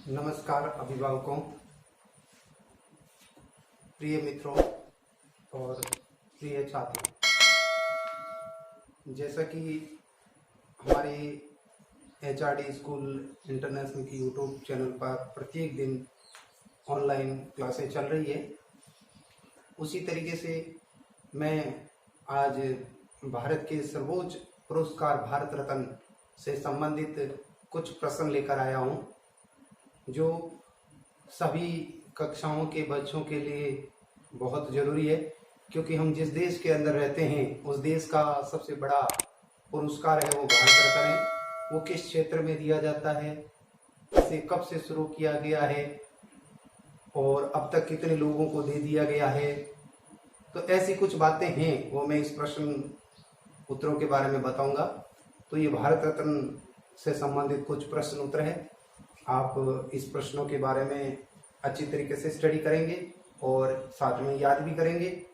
नमस्कार अभिभावकों, प्रिय मित्रों और प्रिय छात्रों। जैसा कि हमारे HRD स्कूल इंटरनेशनल की यूट्यूब चैनल पर प्रत्येक दिन ऑनलाइन क्लासें चल रही है, उसी तरीके से मैं आज भारत के सर्वोच्च पुरस्कार भारत रत्न से संबंधित कुछ प्रश्न लेकर आया हूं, जो सभी कक्षाओं के बच्चों के लिए बहुत ज़रूरी है। क्योंकि हम जिस देश के अंदर रहते हैं उस देश का सबसे बड़ा पुरस्कार है वो भारत रत्न है। वो किस क्षेत्र में दिया जाता है, इसे कब से शुरू किया गया है और अब तक कितने लोगों को दे दिया गया है, तो ऐसी कुछ बातें हैं वो मैं इस प्रश्न उत्तरों के बारे में बताऊंगा। तो ये भारत रत्न से संबंधित कुछ प्रश्न उत्तर है। आप इस प्रश्नों के बारे में अच्छी तरीके से स्टडी करेंगे और साथ में याद भी करेंगे,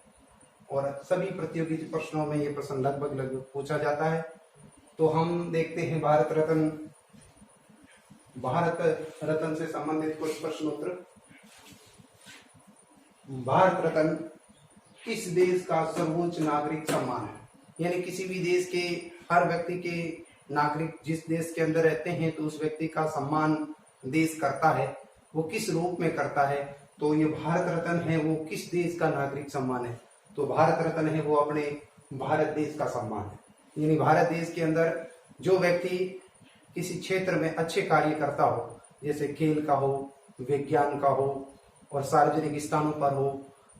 और सभी प्रतियोगिता प्रश्नों में ये प्रश्न लगभग पूछा जाता है। तो हम देखते हैं भारत रत्न से संबंधित कुछ प्रश्न उत्तर। भारत रत्न किस देश का सर्वोच्च नागरिक सम्मान है? यानी किसी भी देश के हर व्यक्ति के नागरिक जिस देश के अंदर रहते हैं तो उस व्यक्ति का सम्मान देश करता है, वो किस रूप में करता है? तो ये भारत रत्न है वो किस देश का नागरिक सम्मान है? तो भारत रत्न है वो अपने भारत देश का सम्मान है। यानी भारत देश के अंदर जो व्यक्ति किसी क्षेत्र में अच्छे कार्य करता हो, जैसे खेल का हो, विज्ञान का हो और सार्वजनिक स्थानों पर हो,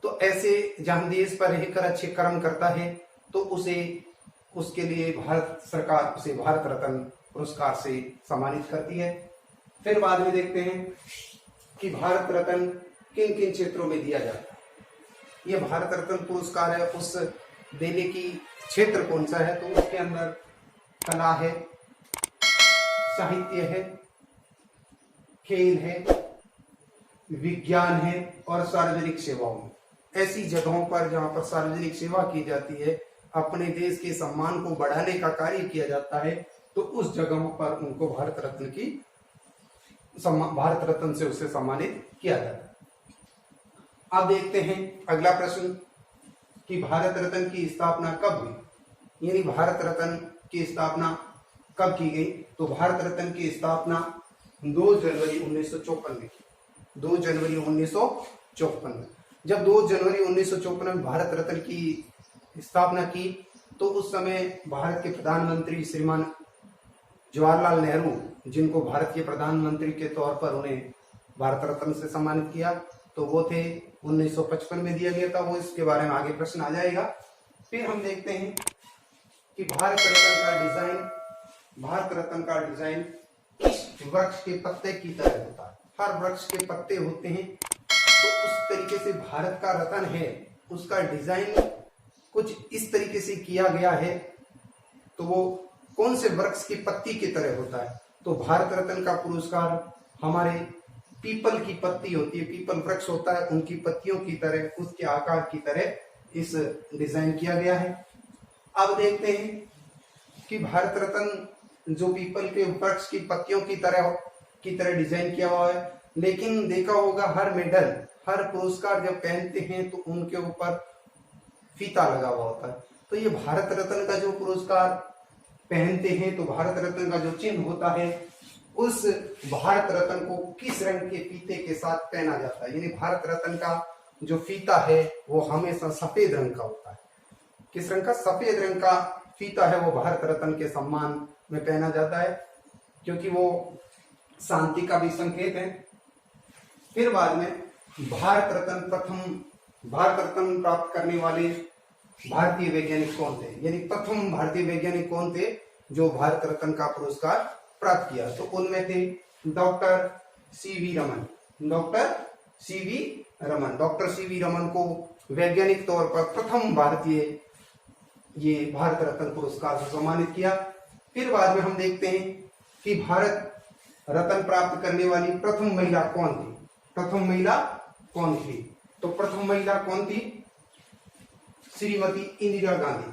तो ऐसे जहां देश पर रहकर अच्छे कर्म करता है तो उसके लिए भारत सरकार उसे भारत रत्न पुरस्कार से सम्मानित करती है। फिर बाद में देखते हैं कि भारत रत्न किन किन क्षेत्रों में दिया जाता है। यह भारत रत्न पुरस्कार है, उस देने की क्षेत्र कौन सा है? तो उसके अंदर कला है, साहित्य है, खेल है, विज्ञान है और सार्वजनिक सेवाओं में। ऐसी जगहों पर जहां पर सार्वजनिक सेवा की जाती है, अपने देश के सम्मान को बढ़ाने का कार्य किया जाता है, तो उस जगहों पर उनको भारत रत्न से उसे सम्मानित किया जाता है। अब देखते हैं अगला प्रश्न कि भारत रत्न की स्थापना कब हुई? यानी भारत रत्न की स्थापना कब की गई? तो भारत रत्न की स्थापना 2 जनवरी 1954 में की। 2 जनवरी 1954 में जब 2 जनवरी 1954 में भारत रत्न की स्थापना की, तो उस समय भारत के प्रधानमंत्री श्रीमान जवाहरलाल नेहरू, जिनको भारत के प्रधानमंत्री के तौर पर उन्हें भारत रत्न से सम्मानित किया, तो वो थे 1955 में दिया गया था। वो इसके बारे में आगे प्रश्न आ जाएगा। फिर हम देखते हैं कि भारत रत्न का डिजाइन किस वृक्ष के पत्ते की तरह होता है? हर वृक्ष के पत्ते होते हैं, तो उस तरीके से भारत का रत्न है उसका डिजाइन कुछ इस तरीके से किया गया है। तो वो कौन से वृक्ष की पत्ती की तरह होता है? तो भारत रत्न का पुरस्कार हमारे पीपल की पत्ती होती है, पीपल वृक्ष होता है, उनकी पत्तियों की तरह, उसके आकार की तरह इस डिजाइन किया गया है। अब देखते हैं कि भारत रत्न जो पीपल के वृक्ष की पत्तियों की तरह डिजाइन किया हुआ है, लेकिन देखा होगा हर मेडल, हर पुरस्कार जब पहनते हैं तो उनके ऊपर फीता लगा हुआ होता है। तो ये भारत रत्न का जो पुरस्कार पहनते हैं, तो भारत रत्न का जो चिन्ह होता है, उस भारत रत्न को किस रंग के फीते के साथ पहना जाता है? यानी भारत रत्न का जो फीता है वो हमेशा सफेद रंग का होता है। किस रंग का? सफेद रंग का फीता है वो भारत रत्न के सम्मान में पहना जाता है, क्योंकि वो शांति का भी संकेत है। फिर बाद में भारत रत्न प्राप्त करने वाले भारतीय वैज्ञानिक कौन थे? यानी प्रथम भारतीय वैज्ञानिक कौन थे जो भारत रत्न का पुरस्कार प्राप्त किया? तो उनमें थे डॉक्टर सीवी रमन को वैज्ञानिक तौर पर प्रथम भारतीय ये भारत रत्न पुरस्कार से सम्मानित किया। फिर बाद में हम देखते हैं कि भारत रत्न प्राप्त करने वाली प्रथम महिला कौन थी? तो प्रथम महिला कौन थी? श्रीमती इंदिरा गांधी।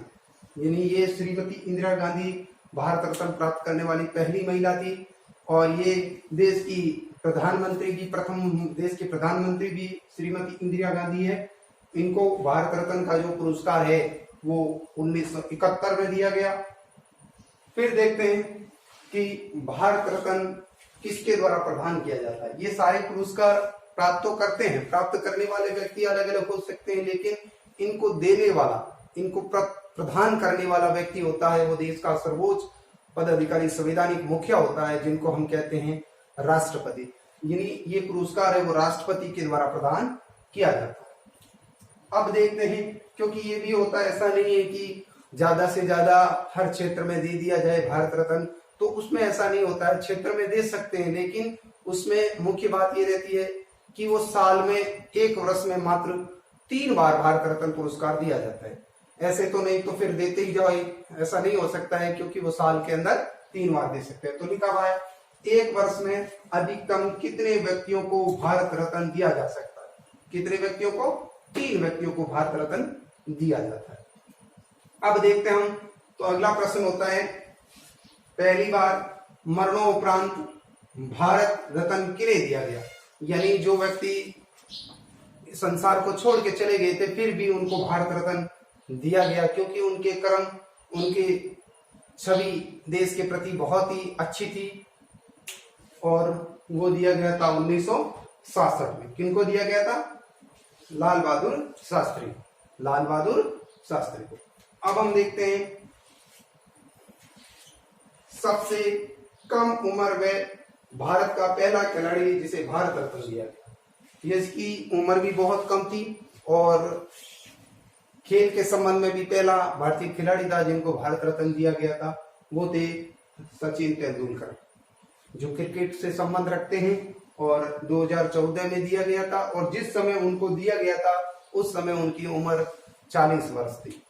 यानी ये श्रीमती इंदिरा गांधी भारत रत्न प्राप्त करने वाली पहली महिला थी, और ये देश की प्रधानमंत्री भी, प्रथम देश के प्रधानमंत्री भी श्रीमती इंदिरा गांधी है। इनको भारत रत्न का जो पुरस्कार है वो 1971 में दिया गया। फिर देखते हैं कि भारत रत्न किसके द्वारा प्रदान किया जाता है। ये सारे पुरस्कार प्राप्त तो करते हैं, प्राप्त करने वाले व्यक्ति अलग अलग हो सकते हैं, लेकिन इनको देने वाला, इनको प्रदान करने वाला व्यक्ति होता है वो देश का सर्वोच्च पदाधिकारी, संवैधानिक मुखिया होता है, जिनको हम कहते हैं राष्ट्रपति। यानी ये पुरस्कार है वो राष्ट्रपति के द्वारा प्रदान किया जाता है। अब देखते हैं, क्योंकि ये भी होता है, ऐसा नहीं है कि ज्यादा से ज्यादा हर क्षेत्र में दे दिया जाए भारत रत्न, तो उसमें ऐसा नहीं होता है। क्षेत्र में दे सकते हैं, लेकिन उसमें मुख्य बात ये रहती है कि वो साल में, एक वर्ष में मात्र 3 बार भारत रत्न पुरस्कार दिया जाता है। ऐसे तो नहीं तो फिर देते ही जाओ, ऐसा नहीं हो सकता है, क्योंकि वो साल के अंदर 3 बार दे सकते हैं। तो लिखा हुआ है एक वर्ष में अधिकतम कितने व्यक्तियों को भारत रत्न दिया जा सकता है। कितने व्यक्तियों को? 3 व्यक्तियों को भारत रत्न दिया जाता है। अब देखते हैं हम, तो अगला प्रश्न होता है, पहली बार मरणोपरांत भारत रत्न किन्हें दिया गया? यानी जो व्यक्ति संसार को छोड़ के चले गए थे, फिर भी उनको भारत रत्न दिया गया, क्योंकि उनके कर्म, उनकी छवि देश के प्रति बहुत ही अच्छी थी। और वो दिया गया था 1966 में। किनको दिया गया था? लाल बहादुर शास्त्री, लाल बहादुर शास्त्री को। अब हम देखते हैं सबसे कम उम्र में भारत का पहला खिलाड़ी जिसे भारत रत्न दिया गया। इसकी उम्र भी बहुत कम थी और खेल के संबंध में भी पहला भारतीय खिलाड़ी था जिनको भारत रत्न दिया गया था। वो थे सचिन तेंदुलकर, जो क्रिकेट से संबंध रखते हैं, और 2014 में दिया गया था। और जिस समय उनको दिया गया था उस समय उनकी उम्र 40 वर्ष थी।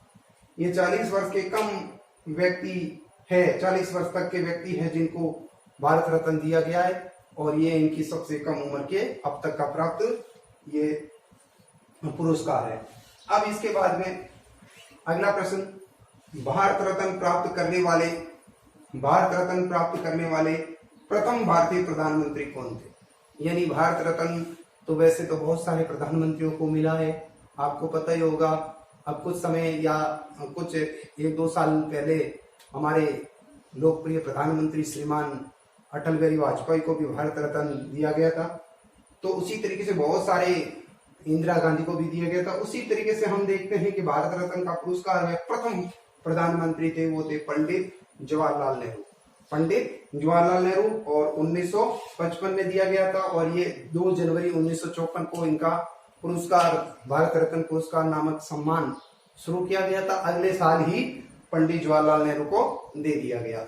ये 40 वर्ष के कम व्यक्ति है, 40 वर्ष तक के व्यक्ति है जिनको भारत रत्न दिया गया है, और ये इनकी सबसे कम उम्र के अब तक का प्राप्त ये पुरस्कार है। अब इसके बाद में अगला प्रश्न, भारत रत्न प्राप्त करने वाले प्रथम भारतीय प्रधानमंत्री कौन थे? यानी भारत रत्न तो वैसे तो बहुत सारे प्रधानमंत्रियों को मिला है, आपको पता ही होगा। अब कुछ समय या कुछ 1-2 साल पहले हमारे लोकप्रिय प्रधानमंत्री श्रीमान अटल बिहारी वाजपेयी को भी भारत रत्न दिया गया था। तो उसी तरीके से बहुत सारे, इंदिरा गांधी को भी दिया गया था। उसी तरीके से हम देखते हैं कि भारत रत्न का पुरस्कार में प्रथम प्रधानमंत्री थे वो थे पंडित जवाहरलाल नेहरू। पंडित जवाहरलाल नेहरू, और 1955 में दिया गया था। और ये 2 जनवरी 1954 को इनका पुरस्कार, भारत रत्न पुरस्कार नामक सम्मान शुरू किया गया था। अगले साल ही पंडित जवाहरलाल नेहरू को दे दिया गया।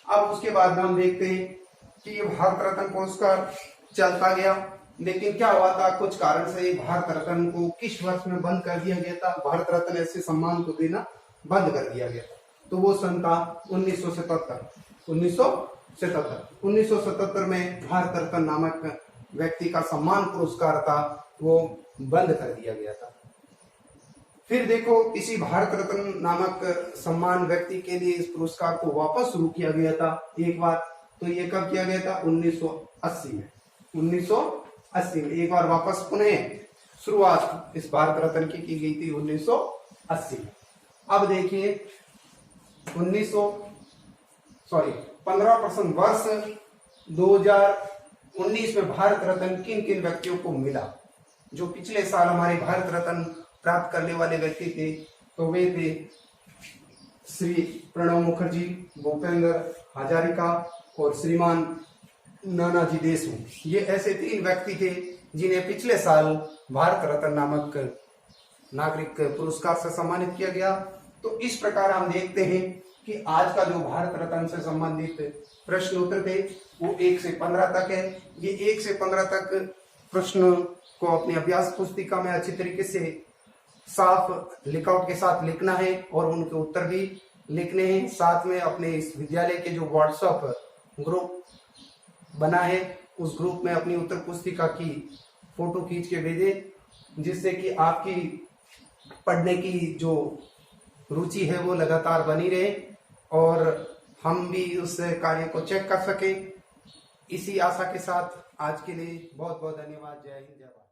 अब उसके बाद हम देखते हैं कि ये भारत रत्न पुरस्कार चलता गया, लेकिन क्या हुआ था, कुछ कारण से भारत रत्न को किस वर्ष में बंद कर दिया गया था? भारत रत्न ऐसे सम्मान को देना बंद कर दिया गया था। तो वो सन था 1977 में भारत रत्न नामक व्यक्ति का सम्मान पुरस्कार था वो बंद कर दिया गया था। फिर देखो, इसी भारत रत्न नामक सम्मान व्यक्ति के लिए इस पुरस्कार को वापस शुरू किया गया था एक बार। तो ये कब किया गया था? 1980 में। 1980 में एक बार वापस पुनः शुरुआत इस भारत रत्न की गई थी 1980 में। अब देखिए 15% वर्ष 2019 में भारत रत्न किन किन व्यक्तियों को मिला? जो पिछले साल हमारे भारत रत्न प्राप्त करने वाले व्यक्ति थे, तो वे थे श्री प्रणब मुखर्जी, भूपेंद्र हजारिका और श्रीमान नानाजी देशमुख। ये ऐसे 3 व्यक्ति थे जिन्हें पिछले साल भारत रत्न नामक नागरिक पुरस्कार से सम्मानित किया गया। तो इस प्रकार हम देखते हैं कि आज का जो भारत रत्न से संबंधित प्रश्न उत्तर थे वो 1 से 15 तक है। ये 1 से 15 तक प्रश्न को अपनी अभ्यास पुस्तिका में अच्छी तरीके से साफ लिखआउट के साथ लिखना है और उनके उत्तर भी लिखने हैं। साथ में अपने इस विद्यालय के जो व्हाट्सएप ग्रुप बना है उस ग्रुप में अपनी उत्तर पुस्तिका की फोटो खींच के भेजें, जिससे कि आपकी पढ़ने की जो रुचि है वो लगातार बनी रहे और हम भी उस कार्य को चेक कर सके। इसी आशा के साथ आज के लिए बहुत बहुत धन्यवाद। जय हिंद, जय भारत।